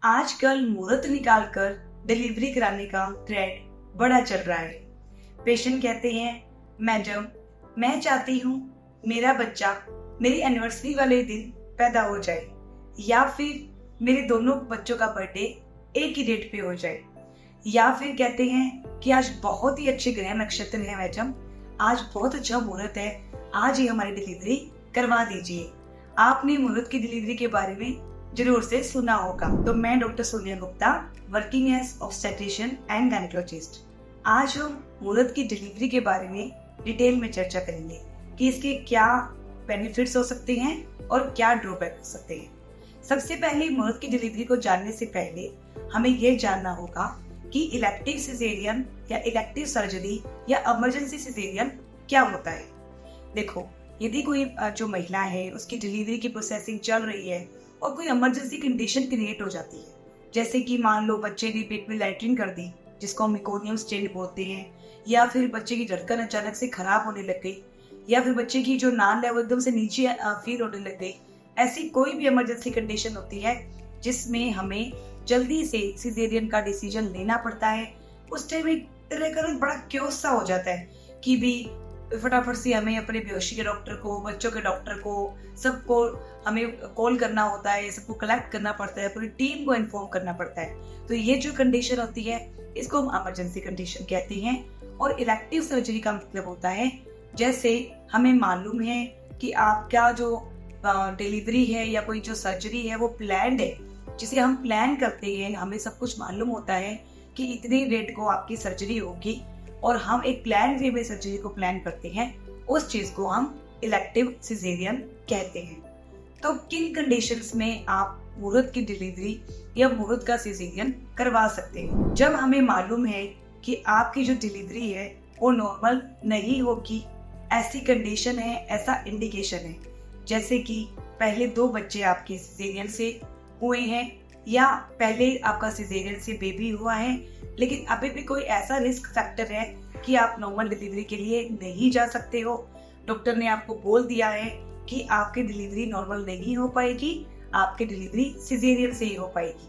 आजकल मुहूर्त निकालकर डिलीवरी कराने का ट्रेंड बड़ा चल रहा है। पेशेंट कहते हैं, मैडम मैं चाहती हूँ मेरा बच्चा मेरी एनिवर्सरी वाले दिन पैदा हो जाए, या फिर मेरे दोनों बच्चों का बर्थडे एक ही डेट पे हो जाए। या फिर कहते हैं कि आज बहुत ही अच्छे ग्रह नक्षत्र है मैडम, आज बहुत अच्छा मुहूर्त है, आज ही हमारी डिलीवरी करवा दीजिए। आपने मुहूर्त की डिलीवरी के बारे में जरूर से सुना होगा। तो मैं doctor Sonia Gupta, working as obstetrician and gynaecologist. आज हम मुहूर्त की डिलीवरी के बारे में डिटेल में चर्चा करेंगे कि इसके क्या बेनिफिट्स हो सकते हैं और क्या ड्रॉबैक हो सकते हैं। सबसे पहले मुहूर्त की डिलीवरी को जानने से पहले हमें यह जानना होगा कि इलेक्टिव सिजेरियन या इलेक्टिव सर्जरी या इमरजेंसी सिजेरियन क्या होता है। देखो, यदि कोई जो महिला है उसकी डिलीवरी की प्रोसेसिंग चल रही है और कोई इमरजेंसी कंडीशन क्रिएट हो जाती है, जैसे कि मान लो बच्चे ने पेट में लैट्रिन कर दी जिसको हम मेकोनियम स्टेन बोलते हैं, या फिर बच्चे की धड़कन अचानक से खराब होने लग गई, या फिर बच्चे की जो नान लेवल एकदम से नीचे फील होने लग गई, ऐसी कोई भी इमरजेंसी कंडीशन होती है जिसमें हमें जल्दी से सिजेरियन का डिसीजन लेना पड़ता है। उस टाइम एक तरह का बड़ा क्योस सा हो जाता है कि भी फटाफट से हमें अपने बेहोशी के डॉक्टर को, बच्चों के डॉक्टर को, सबको हमें कॉल करना होता है, सबको कलेक्ट करना पड़ता है, पूरी टीम को इन्फॉर्म करना पड़ता है। तो ये जो कंडीशन होती है इसको हम इमरजेंसी कंडीशन कहते हैं। और इलेक्टिव सर्जरी का मतलब होता है, जैसे हमें मालूम है कि आपका जो डिलीवरी है या कोई जो सर्जरी है वो प्लान्ड है, जिसे हम प्लान करते हैं, हमें सब कुछ मालूम होता है कि इतनी डेट को आपकी सर्जरी होगी और हम एक प्लान वे में सर्जरी को प्लान करते हैं, उस चीज को हम इलेक्टिव सिजेरियन कहते हैं। तो किन कंडीशंस में आप मुहूर्त की डिलीवरी या मुहूर्त का सिजेरियन करवा सकते हैं? जब हमें मालूम है कि आपकी जो डिलीवरी है वो नॉर्मल नहीं होगी, ऐसी कंडीशन है, ऐसा इंडिकेशन है, जैसे कि पहले 2 बच्चे आपके सिजेरियन से हुए हैं या पहले आपका सिजेरियन से बेबी हुआ है, लेकिन अभी भी कोई ऐसा रिस्क फैक्टर है कि आप नॉर्मल डिलीवरी के लिए नहीं जा सकते हो, डॉक्टर ने आपको बोल दिया है कि आपकी डिलीवरी नॉर्मल नहीं हो पाएगी, आपकी डिलीवरी सिजेरियन से ही हो पाएगी।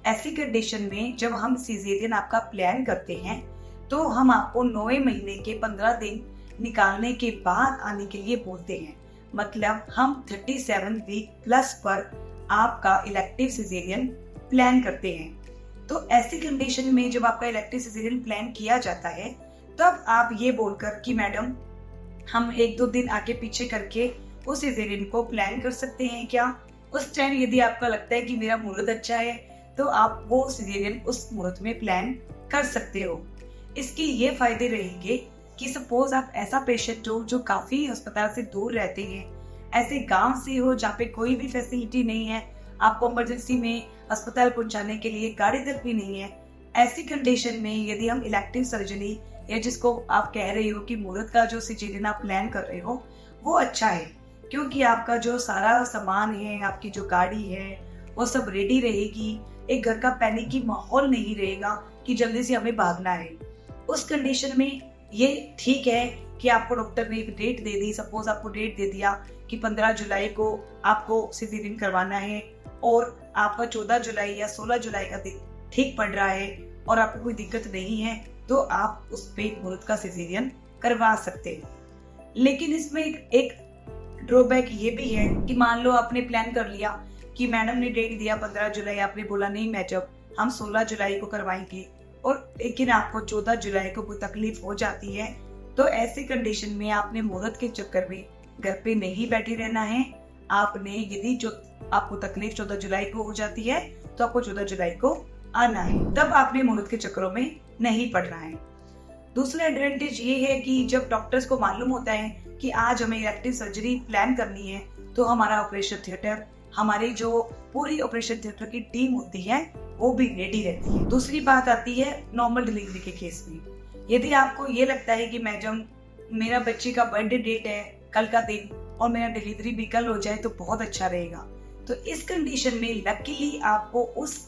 ऐसी कंडीशन में जब हम सिजेरियन आपका प्लान करते हैं तो हम आपको 9वें महीने के 15 दिन निकालने के बाद आने के लिए बोलते हैं। मतलब हम 37 वीक प्लस पर आपका इलेक्टिव सिजेरियन प्लान करते हैं। तो ऐसी कंडीशन में जब आपका इलेक्टिव सिजेरियन प्लान किया जाता है तब आप ये बोलकर कि मैडम हम 1-2 दिन आगे पीछे करके उस सिजेरियन को प्लान कर सकते हैं क्या, उस टाइम यदि आपका लगता है कि मेरा मुहूर्त अच्छा है तो आप वो सिजेरियन उस मुहूर्त में प्लान कर सकते हो। इसके ये फायदे रहेंगे कि सपोज आप ऐसा पेशेंट हो जो काफी अस्पताल से दूर रहते हैं, ऐसे गांव से हो जहाँ पे कोई भी फैसिलिटी नहीं है, आपको इमरजेंसी में अस्पताल पहुंचाने के लिए गाड़ी तक भी नहीं है, ऐसी कंडीशन में यदि हम इलेक्टिव सर्जरी या जिसको आप कह रहे हो कि मुहूर्त का जो सिजेरियन आप प्लान कर रहे हो वो अच्छा है, क्योंकि आपका जो सारा सामान है, आपकी जो गाड़ी है वो सब रेडी रहेगी, एक घर का पैनिक माहौल नहीं रहेगा कि जल्दी से हमें भागना है। उस कंडीशन में ये ठीक है कि आपको डॉक्टर ने एक डेट दे दी, सपोज आपको डेट दे दिया कि 15 जुलाई को आपको सिजेरियन करवाना है और आपका 14 जुलाई या 16 जुलाई का दिन ठीक पड़ रहा है और आपको कोई दिक्कत नहीं है, तो आप उस पे मुहूर्त का सिजेरियन करवा सकते हैं। लेकिन इसमें एक ड्रॉबैक ये भी है कि मान लो आपने प्लान कर लिया कि मैडम ने डेट दिया 15 जुलाई, आपने बोला नहीं मैडम हम 16 जुलाई को करवाएंगे, और लेकिन आपको 14 जुलाई को कोई तकलीफ हो जाती है, तो ऐसी कंडीशन में आपने मुहूर्त के चक्कर में घर पे नहीं बैठे रहना है। आपने यदि जो आपको तकलीफ 14 जुलाई को हो जाती है तो आपको 14 जुलाई को आना है, तब आपने मुहूर्त के चक्करों में नहीं पड़ना है। दूसरा एडवांटेज ये है कि जब डॉक्टर्स को मालूम होता है कि आज हमें इलेक्टिव सर्जरी प्लान करनी है तो हमारा ऑपरेशन थिएटर, हमारी जो पूरी ऑपरेशन थिएटर की टीम होती है वो भी रेडी रहती है। दूसरी बात आती है नॉर्मल डिलीवरी के केस में। यदि आपको ये लगता है कि मैडम मेरा बच्चे का बर्थडे डेट है कल का दिन और मेरा डिलीवरी भी कल हो जाए तो बहुत अच्छा रहेगा, तो इस कंडीशन में लकीली आपको उस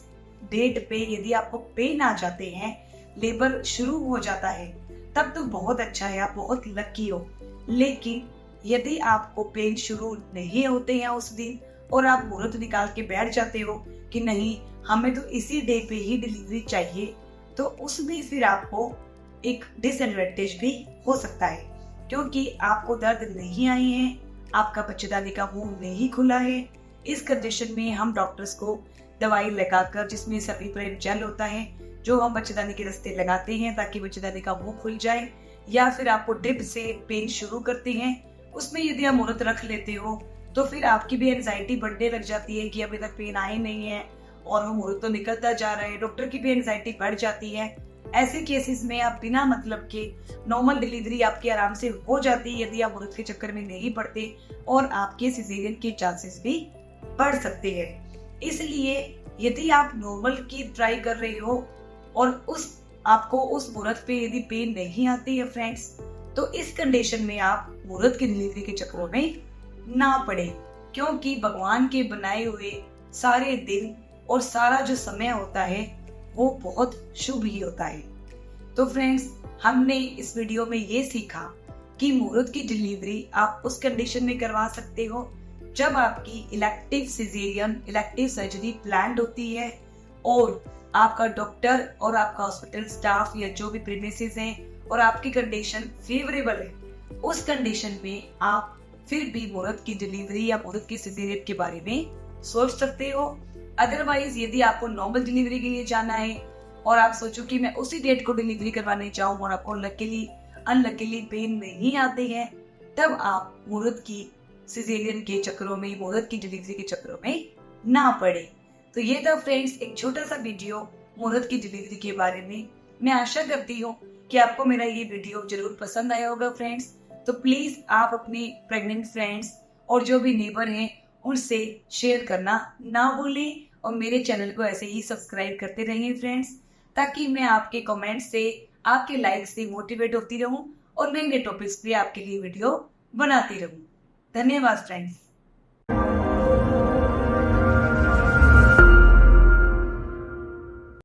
डेट पे यदि आपको पेन आ जाते हैं, लेबर शुरू हो जाता है, तब तो बहुत अच्छा है, आप बहुत लकी हो। लेकिन यदि आपको पेन शुरू नहीं होते हैं उस दिन और आप मुहूर्त निकाल के बैठ जाते हो कि नहीं हमें तो इसी डे पे ही डिलीवरी चाहिए, तो उसमें फिर आपको एक डिसएडवांटेज भी हो सकता है, क्योंकि आपको दर्द नहीं आई है, आपका बच्चेदानी का मुंह नहीं खुला है। इस कंडीशन में हम डॉक्टर्स को दवाई लगाकर, जिसमें सफीप्रेन जेल होता है, जो हम बच्चेदानी के रास्ते लगाते हैं ताकि बच्चेदानी का मुंह खुल जाए, या फिर आपको ड्रिप से पेन शुरू करते हैं, उसमें यदि आप मुहूर्त रख लेते हो तो फिर आपकी भी एंजाइटी बढ़ने लग जाती है कि अभी तक पेन आई नहीं है और वो मुहूर्त तो निकलता जा रहा है, डॉक्टर की भी एंजाइटी बढ़ जाती है। ऐसे केसेस में आप बिना मतलब के नॉर्मल डिलीवरी आपकी आराम से हो जाती है यदि आप मुहूर्त के चक्कर में नहीं पड़ते, और आपके सिजेरियन के चांसेस भी बढ़ सकते हैं। इसलिए यदि आप नॉर्मल की ट्राई कर रहे हो और आपको उस मुहूर्त पे यदि पेन नहीं आती है फ्रेंड्स, तो इस कंडीशन में आप मुहूर्त की डिलीवरी के चक्करों में ना पड़े, क्योंकि भगवान के बनाए हुए सारे दिन और सारा जो समय होता है वो बहुत शुभ ही होता है। तो फ्रेंड्स, हमने इस वीडियो में ये सीखा कि मुहूर्त की डिलीवरी आप उस कंडीशन में करवा सकते हो जब आपकी elective caesarean, elective surgery planned होती है और आपका डॉक्टर और आपका हॉस्पिटल स्टाफ या जो भी प्रीमिसेस हैं और आपकी कंडीशन फेवरेबल है। उस कंडीशन में आप फिर भी मुहूर्त की डिलीवरी या मुहूर्त की सिजेरियन के बारे में सोच सकते हो। अदरवाइज यदि आपको नॉर्मल डिलीवरी के लिए जाना है और आप सोचो कि मैं उसी डेट को डिलीवरी करवाने चाहूँ और आपको अनलकीली पेन नहीं आते हैं, तब आप मुहूर्त की सिजेरियन के चक्करों में, मुहूर्त की डिलीवरी के चक्करों में ना पड़े। तो ये था फ्रेंड्स एक छोटा सा वीडियो मुहूर्त की डिलीवरी के बारे में। मैं आशा करती हूँ कि आपको मेरा ये वीडियो जरूर पसंद आया होगा फ्रेंड्स। तो प्लीज आप अपने प्रेग्नेंट फ्रेंड्स और जो भी नेबर हैं उनसे शेयर करना ना भूलें, और मेरे चैनल को ऐसे ही सब्सक्राइब करते रहें फ्रेंड्स, ताकि मैं आपके कमेंट से, आपके लाइक से मोटिवेट होती रहूं और नए नए टॉपिक्स पे आपके लिए वीडियो बनाती रहूं। धन्यवाद फ्रेंड्स।